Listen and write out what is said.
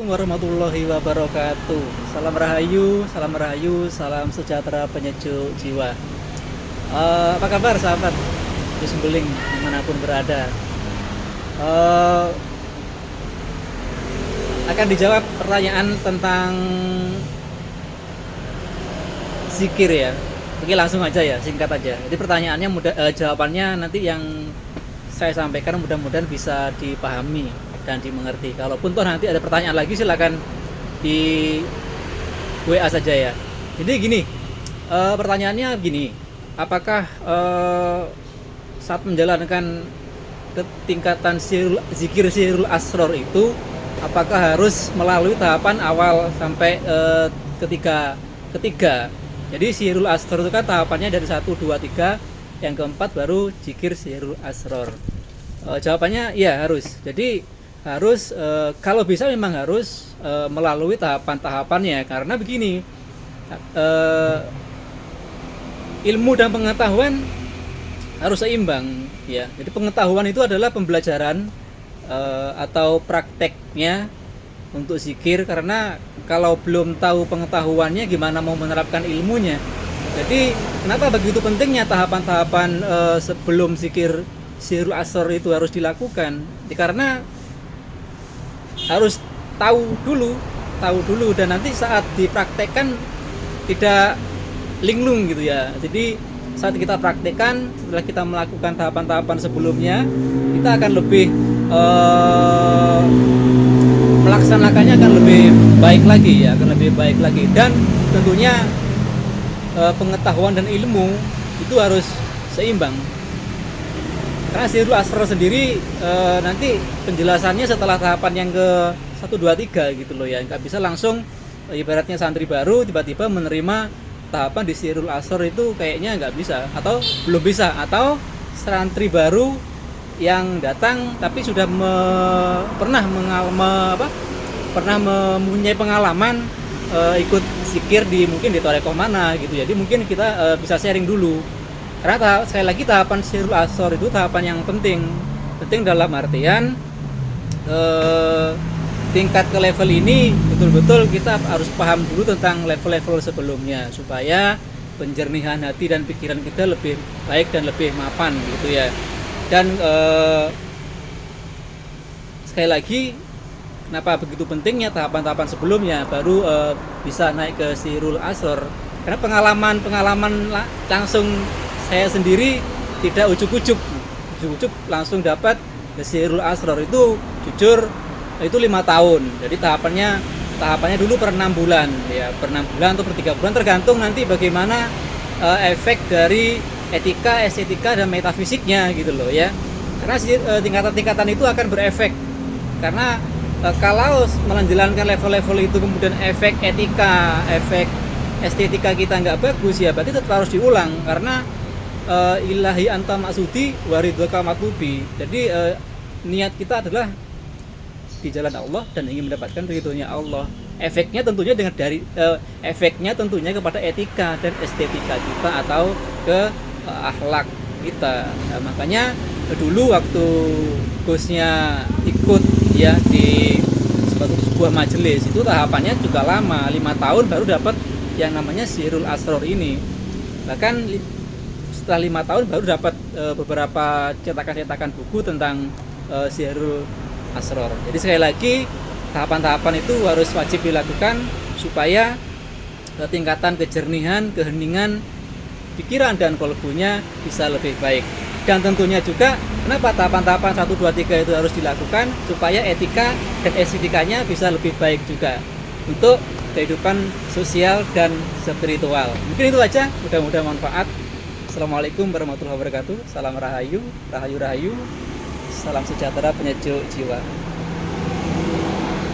Warahmatullahi wabarakatuh. Salam rahayu, salam sejahtera penyejuk jiwa. Apa kabar sahabat Gus Beling dimanapun berada? Eh, akan dijawab pertanyaan tentang zikir ya. Oke, langsung aja ya, singkat aja. Jadi pertanyaannya mudah, jawabannya nanti yang saya sampaikan mudah-mudahan bisa dipahami dan dimengerti. Kalaupun toh nanti ada pertanyaan lagi silakan di WA saja ya. Jadi gini, pertanyaannya gini, apakah saat menjalankan tingkatan zikir sirul asror itu apakah harus melalui tahapan awal sampai ketiga. Jadi sirul asror itu kan tahapannya dari 1, 2, 3, yang keempat baru zikir sirul asror. Jawabannya iya harus. Jadi harus kalau bisa memang harus melalui tahapan-tahapannya, karena begini, ilmu dan pengetahuan harus seimbang ya. Jadi pengetahuan itu adalah pembelajaran atau prakteknya untuk zikir, karena kalau belum tahu pengetahuannya gimana mau menerapkan ilmunya. Jadi kenapa begitu pentingnya tahapan-tahapan sebelum zikir sirul asror itu harus dilakukan? Karena harus tahu dulu dan nanti saat dipraktekkan tidak linglung gitu ya. Jadi saat kita praktekkan, setelah kita melakukan tahapan-tahapan sebelumnya, kita akan lebih melaksanakannya akan lebih baik lagi ya, akan lebih baik lagi. Dan tentunya pengetahuan dan ilmu itu harus seimbang. Karena sirul asror sendiri nanti penjelasannya setelah tahapan yang ke 1, 2, 3 gitu loh ya. Nggak bisa langsung ibaratnya santri baru tiba-tiba menerima tahapan di sirul asror, itu kayaknya nggak bisa atau belum bisa. Atau santri baru yang datang tapi sudah pernah mempunyai pengalaman ikut zikir mungkin di torekoh mana gitu. Jadi mungkin kita bisa sharing dulu. Karena sekali lagi tahapan sirul asror itu tahapan yang penting dalam artian tingkat ke level ini betul-betul kita harus paham dulu tentang level-level sebelumnya supaya penjernihan hati dan pikiran kita lebih baik dan lebih mapan gitu ya. Dan sekali lagi, kenapa begitu pentingnya tahapan-tahapan sebelumnya baru bisa naik ke sirul asror? Karena pengalaman langsung saya sendiri tidak ujuk-ujuk langsung dapat ke sirul asror itu, jujur itu 5 tahun. Jadi tahapannya dulu per 6 bulan ya, per 6 bulan atau per 3 bulan tergantung nanti bagaimana efek dari etika, estetika dan metafisiknya gitu loh ya. Karena tingkatan-tingkatan itu akan berefek. Karena kalau menjalankan level-level itu kemudian efek etika, efek estetika kita nggak bagus ya, berarti tetap harus diulang. Karena ilahi anta maksudi waridhaka matlubi. Jadi niat kita adalah di jalan Allah dan ingin mendapatkan ridhonya Allah. Efeknya tentunya kepada etika dan estetika kita atau ke akhlak kita. Nah, makanya dulu waktu Gusnya ikut ya di sebuah majelis itu tahapannya juga lama, 5 tahun baru dapat yang namanya sirul asror ini. Bahkan setelah 5 tahun baru dapat beberapa cetakan-cetakan buku tentang sirul asror. Jadi sekali lagi tahapan-tahapan itu harus wajib dilakukan supaya tingkatan kejernihan, keheningan pikiran dan kolbunya bisa lebih baik. Dan tentunya juga kenapa tahapan-tahapan 1, 2, 3 itu harus dilakukan supaya etika dan estetikanya bisa lebih baik juga untuk kehidupan sosial dan spiritual. Mungkin itu aja, mudah-mudahan manfaat. Assalamualaikum warahmatullahi wabarakatuh. Salam rahayu, rahayu, rahayu. Salam sejahtera penyejuk jiwa.